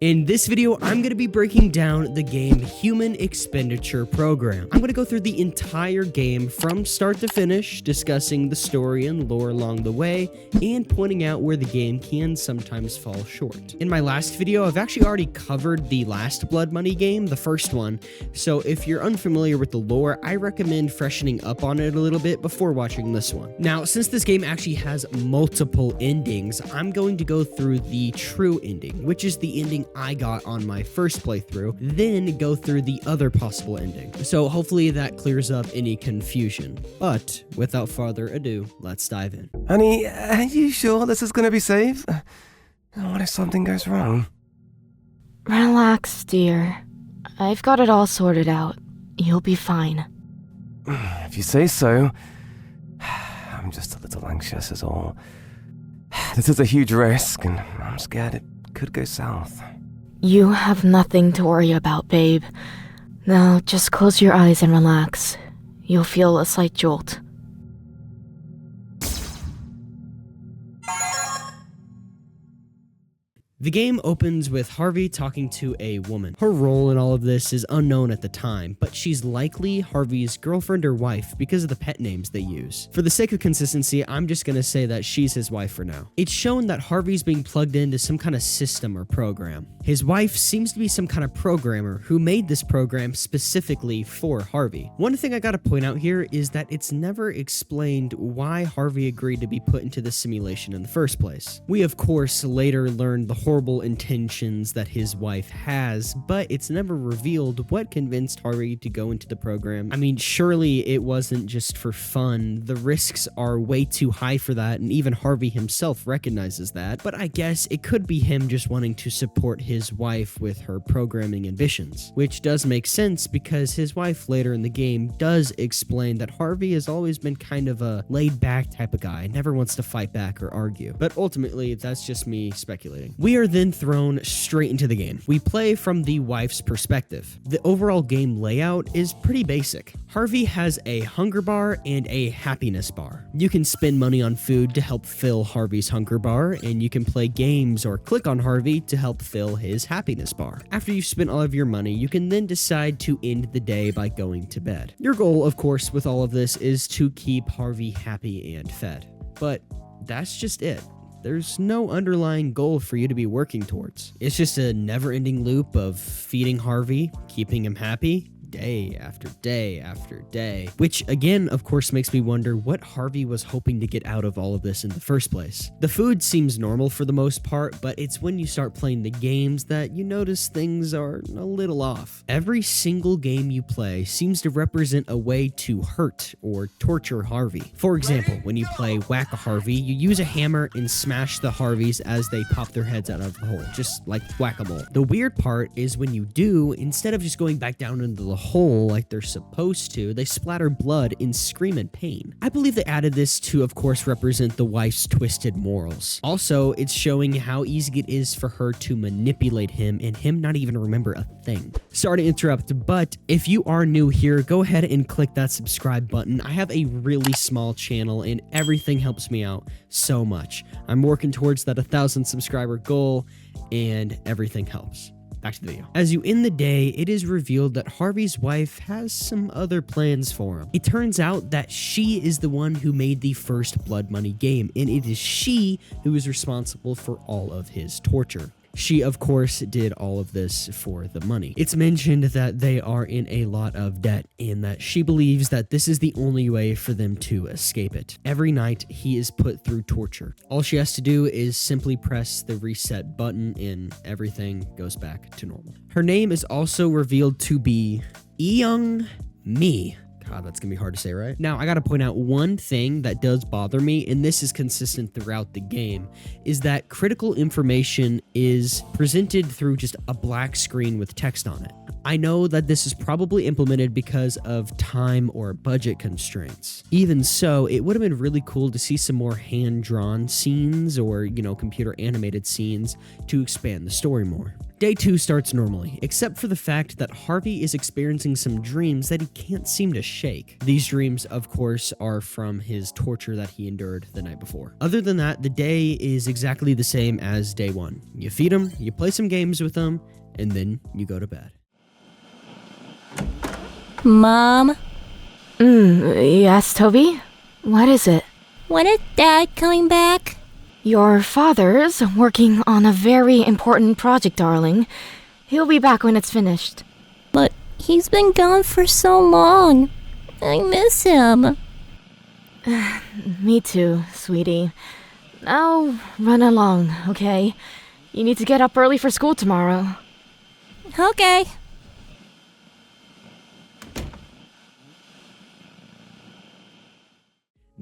In this video, I'm going to be breaking down the game Human Expenditure Program. I'm going to go through the entire game from start to finish, discussing the story and lore along the way, and pointing out where the game can sometimes fall short. In my last video, I've actually already covered the last Blood Money game, the first one, so if you're unfamiliar with the lore, I recommend freshening up on it a little bit before watching this one. Now, since this game actually has multiple endings, I'm going to go through the true ending, which is the ending I got on my first playthrough, then go through the other possible ending. So hopefully that clears up any confusion. But without further ado, let's dive in. Honey, are you sure this is gonna be safe? What if something goes wrong? Relax, dear. I've got it all sorted out. You'll be fine. If you say so. I'm just a little anxious is all. This is a huge risk, and I'm scared it could go south. You have nothing to worry about, babe. Now, just close your eyes and relax. You'll feel a slight jolt. The game opens with Harvey talking to a woman. Her role in all of this is unknown at the time, but she's likely Harvey's girlfriend or wife because of the pet names they use. For the sake of consistency, I'm just gonna say that she's his wife for now. It's shown that Harvey's being plugged into some kind of system or program. His wife seems to be some kind of programmer who made this program specifically for Harvey. One thing I gotta point out here is that it's never explained why Harvey agreed to be put into the simulation in the first place. We of course later learned the horrible intentions that his wife has, but it's never revealed what convinced Harvey to go into the program. I mean, surely it wasn't just for fun. The risks are way too high for that, and even Harvey himself recognizes that, but I guess it could be him just wanting to support his wife with her programming ambitions, which does make sense because his wife later in the game does explain that Harvey has always been kind of a laid-back type of guy, never wants to fight back or argue, but ultimately that's just me speculating. We are then thrown straight into the game. We play from the wife's perspective. The overall game layout is pretty basic. Harvey has a hunger bar and a happiness bar. You can spend money on food to help fill Harvey's hunger bar, and you can play games or click on Harvey to help fill his happiness bar. After you've spent all of your money, you can then decide to end the day by going to bed. Your goal, of course, with all of this is to keep Harvey happy and fed. But that's just it. There's no underlying goal for you to be working towards. It's just a never-ending loop of feeding Harvey, keeping him happy, day after day after day, which again, of course, makes me wonder what Harvey was hoping to get out of all of this in the first place. The food seems normal for the most part, but it's when you start playing the games that you notice things are a little off. Every single game you play seems to represent a way to hurt or torture Harvey. For example, when you play Whack-A-Harvey, you use a hammer and smash the Harveys as they pop their heads out of the hole, just like whack-a-mole. The weird part is when you do, instead of just going back down into the hole like they're supposed to, they splatter blood and scream in pain. I believe they added this to, of course, represent the wife's twisted morals. Also, it's showing how easy it is for her to manipulate him and him not even remember a thing. Sorry to interrupt, but if you are new here, go ahead and click that subscribe button. I have a really small channel and everything helps me out so much. I'm working towards that 1,000 subscriber goal and everything helps. Back to the video. As you end the day, it is revealed that Harvey's wife has some other plans for him. It turns out that she is the one who made the first Blood Money game, and it is she who is responsible for all of his torture. She, of course, did all of this for the money. It's mentioned that they are in a lot of debt and that she believes that this is the only way for them to escape it. Every night, he is put through torture. All she has to do is simply press the reset button and everything goes back to normal. Her name is also revealed to be Young Mi. God, that's gonna be hard to say, right? Now, I gotta point out one thing that does bother me, and this is consistent throughout the game, is that critical information is presented through just a black screen with text on it. I know that this is probably implemented because of time or budget constraints. Even so, it would have been really cool to see some more hand-drawn scenes or, computer animated scenes to expand the story more. Day 2 starts normally, except for the fact that Harvey is experiencing some dreams that he can't seem to shake. These dreams, of course, are from his torture that he endured the night before. Other than that, the day is exactly the same as day 1. You feed him, you play some games with him, and then you go to bed. Mom? Yes, Toby? What is it? When is Dad coming back? Your father's working on a very important project, darling. He'll be back when it's finished. But he's been gone for so long. I miss him. Me too, sweetie. Now, run along, okay? You need to get up early for school tomorrow. Okay.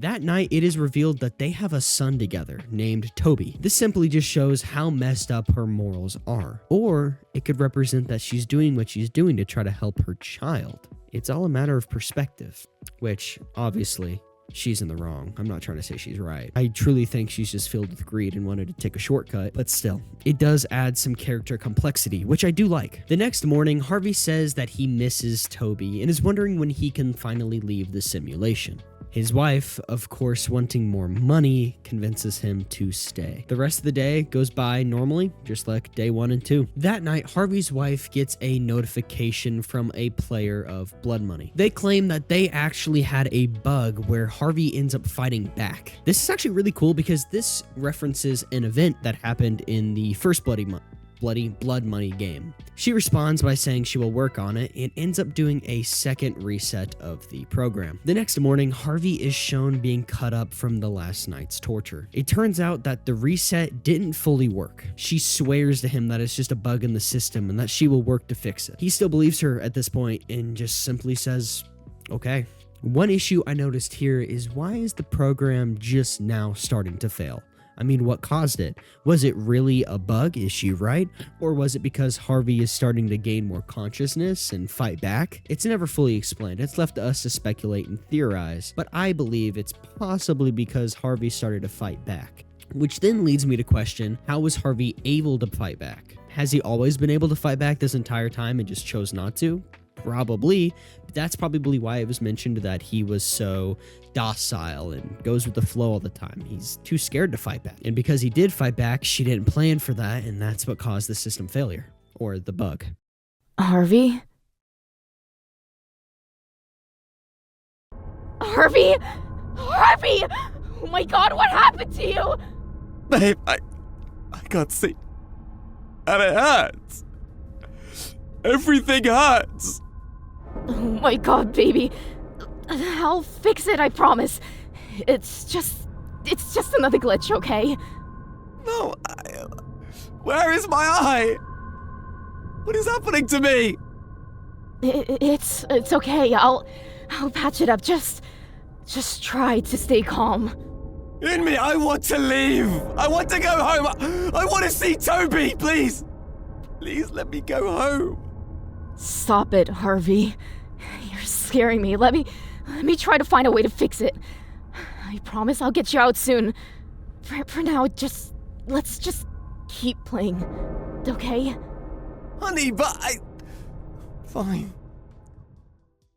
That night, it is revealed that they have a son together named Toby. This simply just shows how messed up her morals are. Or it could represent that she's doing what she's doing to try to help her child. It's all a matter of perspective, which obviously she's in the wrong. I'm not trying to say she's right. I truly think she's just filled with greed and wanted to take a shortcut, but still, it does add some character complexity, which I do like. The next morning, Harvey says that he misses Toby and is wondering when he can finally leave the simulation. His wife, of course, wanting more money, convinces him to stay. The rest of the day goes by normally, just like day 1 and 2. That night, Harvey's wife gets a notification from a player of Blood Money. They claim that they actually had a bug where Harvey ends up fighting back. This is actually really cool because this references an event that happened in the first Blood Money game. She responds by saying she will work on it and ends up doing a second reset of the program. The next morning, Harvey is shown being cut up from the last night's torture. It turns out that the reset didn't fully work. She swears to him that it's just a bug in the system and that she will work to fix it. He still believes her at this point and just simply says, okay. One issue I noticed here is, why is the program just now starting to fail? I mean, what caused it? Was it really a bug issue, right? Or was it because Harvey is starting to gain more consciousness and fight back? It's never fully explained. It's left to us to speculate and theorize, but I believe it's possibly because Harvey started to fight back. Which then leads me to question, how was Harvey able to fight back? Has he always been able to fight back this entire time and just chose not to? Probably. But that's probably why it was mentioned that he was so docile and goes with the flow all the time. He's too scared to fight back. And because he did fight back, she didn't plan for that, and that's what caused the system failure, or the bug. Harvey? Harvey? Harvey! Oh my god, what happened to you? Babe, I can't see. And it hurts. Everything hurts. Oh my god, baby. I'll fix it, I promise. It's just another glitch, okay? No, where is my eye? What is happening to me? It's okay. I'll patch it up. Just try to stay calm. In me, I want to leave. I want to go home. I want to see Toby, please. Please let me go home. Stop it, Harvey. You're scaring me. Let me try to find a way to fix it. I promise I'll get you out soon. For now, let's just keep playing, okay? Honey, but Fine.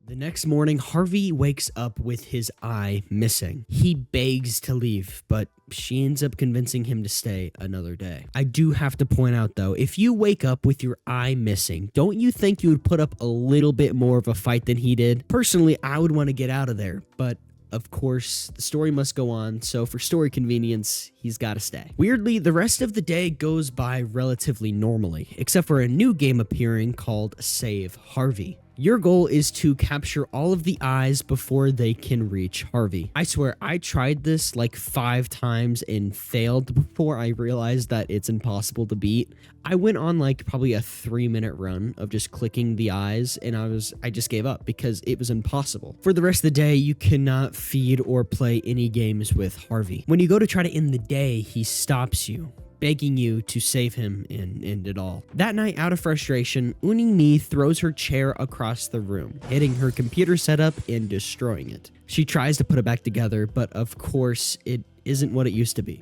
The next morning, Harvey wakes up with his eye missing. He begs to leave, but she ends up convincing him to stay another day. I do have to point out, though, if you wake up with your eye missing, don't you think you would put up a little bit more of a fight than he did? Personally, I would want to get out of there, but of course, the story must go on, so for story convenience, he's gotta stay. Weirdly, the rest of the day goes by relatively normally, except for a new game appearing called Save Harvey. Your goal is to capture all of the eyes before they can reach Harvey. I swear, I tried this like 5 times and failed before I realized that it's impossible to beat. I went on like probably a 3-minute run of just clicking the eyes, and I just gave up because it was impossible. For the rest of the day, you cannot feed or play any games with Harvey. When you go to try to end the day, he stops you, begging you to save him and end it all. That night, out of frustration, Uni throws her chair across the room, hitting her computer setup and destroying it. She tries to put it back together, but of course, it isn't what it used to be.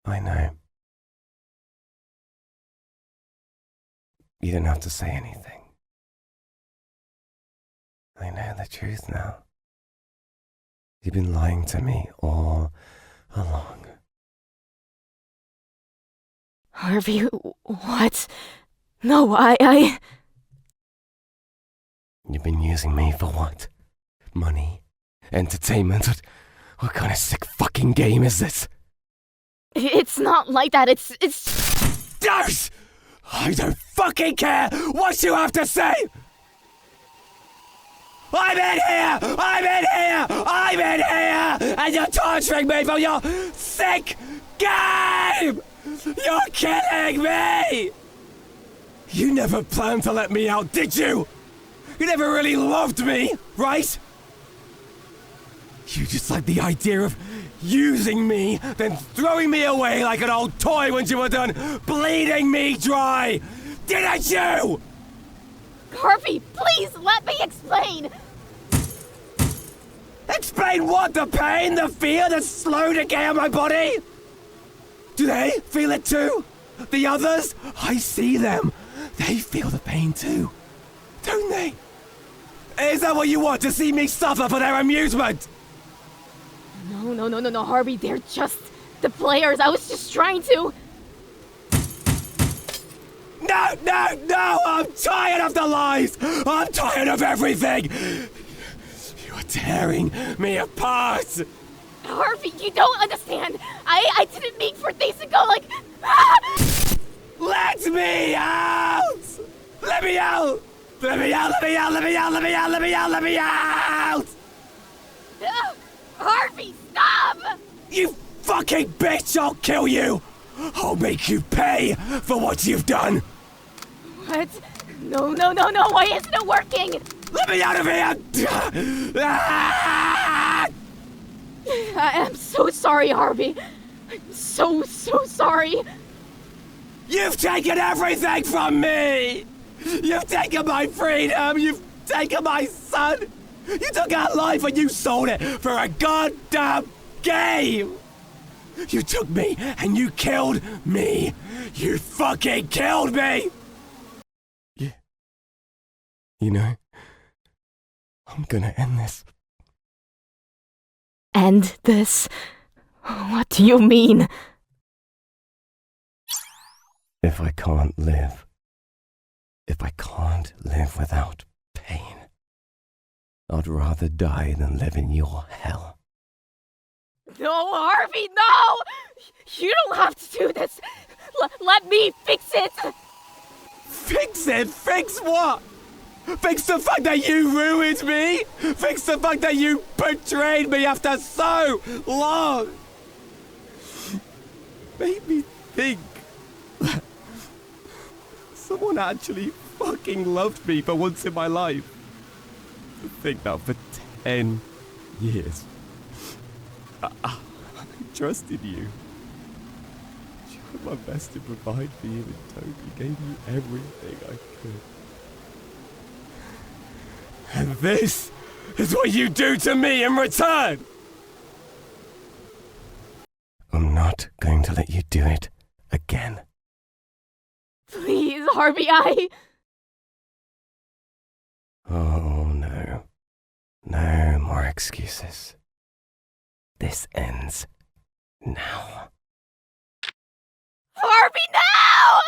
I know. You don't have to say anything. I know the truth now. You've been lying to me all along. Harvey, what? No, I... You've been using me for what? Money? Entertainment? What kind of sick fucking game is this? It's not like that, it's... Yes! I don't fucking care what you have to say! I'm in here! I'm in here! I'm in here! And you're torturing me for your sick game! You're kidding me! You never planned to let me out, did you? You never really loved me, right? You just like the idea of using me, then throwing me away like an old toy when you were done bleeding me dry! Didn't you? Harvey, please let me explain! Explain what? The pain? The fear? The slow decay of my body? Do they feel it too? The others? I see them. They feel the pain too. Don't they? Is that what you want, to see me suffer for their amusement? No, Harvey, they're just the players. I was just trying to... No! I'm tired of the lies! I'm tired of everything! You are tearing me apart! Harvey, you don't understand. I didn't mean for things to go like... Ah! Let me out! Let me out! Let me out! Let me out! Let me out! Let me out! Let me out! Let me out! Harvey, stop! You fucking bitch! I'll kill you! I'll make you pay for what you've done! What? No, why isn't it working? Let me out of here! I am so sorry, Harvey. I'm so sorry. You've taken everything from me! You've taken my freedom! You've taken my son! You took our life and you sold it for a goddamn game! You took me and you killed me! You fucking killed me! Yeah. You know, I'm gonna end this. End this? What do you mean? If I can't live without pain, I'd rather die than live in your hell. No, Harvey, no! You don't have to do this. Let me fix it. Fix it? Fix what? Fix the fact that you ruined me? Fix the fact that you betrayed me after so long? Made me think that someone actually fucking loved me for once in my life. To think that for 10 years I trusted you. You were my best to provide for you and totally gave you everything I could. And this is what you do to me in return! I'm not going to let you do it again. Please, Harvey, Oh, no. No more excuses. This ends now. Harvey, no!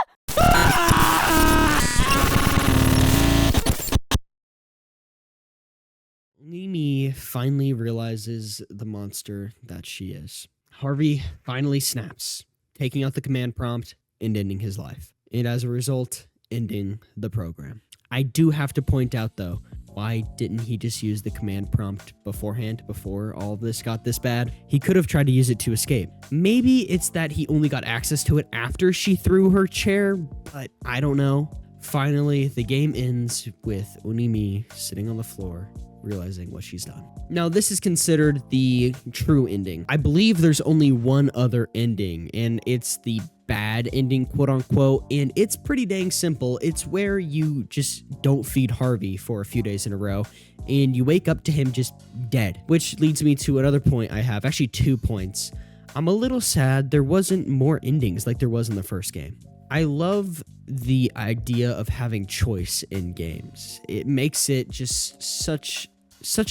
Mimi finally realizes the monster that she is. Harvey finally snaps, taking out the command prompt and ending his life. And as a result, ending the program. I do have to point out, though, why didn't he just use the command prompt beforehand, before all of this got this bad? He could have tried to use it to escape. Maybe it's that he only got access to it after she threw her chair, but I don't know. Finally, the game ends with Onimi sitting on the floor, realizing what she's done. Now, this is considered the true ending. I believe there's only one other ending, and it's the bad ending, quote unquote, and it's pretty dang simple. It's where you just don't feed Harvey for a few days in a row, and you wake up to him just dead, which leads me to another point I have, actually 2 points. I'm a little sad there wasn't more endings like there was in the first game. I love the idea of having choice in games. It makes it just such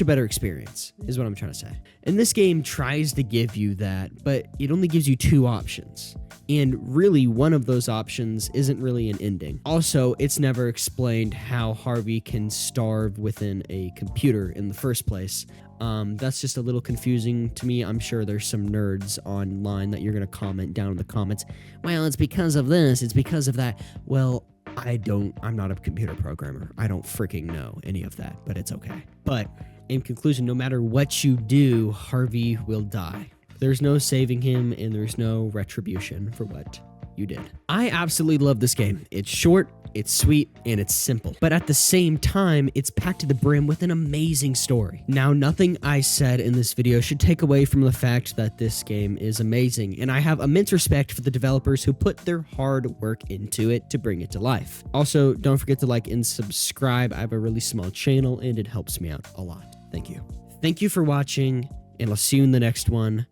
a better experience, is what I'm trying to say. And this game tries to give you that, but it only gives you 2 options. And really, one of those options isn't really an ending. Also, it's never explained how Harvey can starve within a computer in the first place. That's just a little confusing to me. I'm sure there's some nerds online that you're going to comment down in the comments. Well, it's because of this, it's because of that. Well, I'm not a computer programmer. I don't freaking know any of that, but it's okay. But in conclusion, no matter what you do, Harvey will die. There's no saving him, and there's no retribution for what you did. I absolutely love this game. It's short, it's sweet, and it's simple. But at the same time, it's packed to the brim with an amazing story. Now, nothing I said in this video should take away from the fact that this game is amazing, and I have immense respect for the developers who put their hard work into it to bring it to life. Also, don't forget to like and subscribe. I have a really small channel, and it helps me out a lot. Thank you. Thank you for watching, and I'll see you in the next one.